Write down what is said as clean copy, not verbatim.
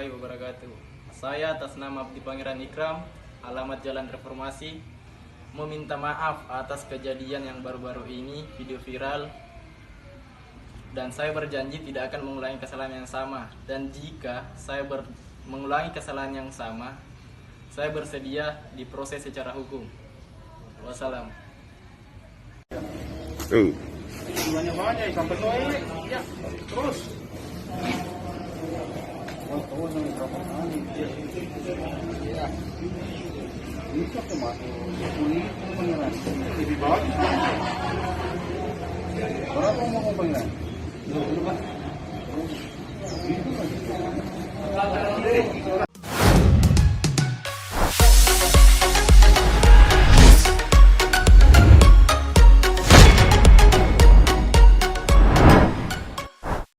warahmatullahi wabarakatuh. Saya atas nama Abdi Pangeran Ikram, alamat Jalan Reformasi, meminta maaf atas kejadian yang baru-baru ini, video viral. Dan saya berjanji tidak akan mengulangi kesalahan yang sama. Dan jika saya mengulangi kesalahan yang sama, saya bersedia diproses secara hukum. Wassalam. Banyak sampai toilet ya terus bisa masuk kulit pangeran lebih bagus berapa mau pangeran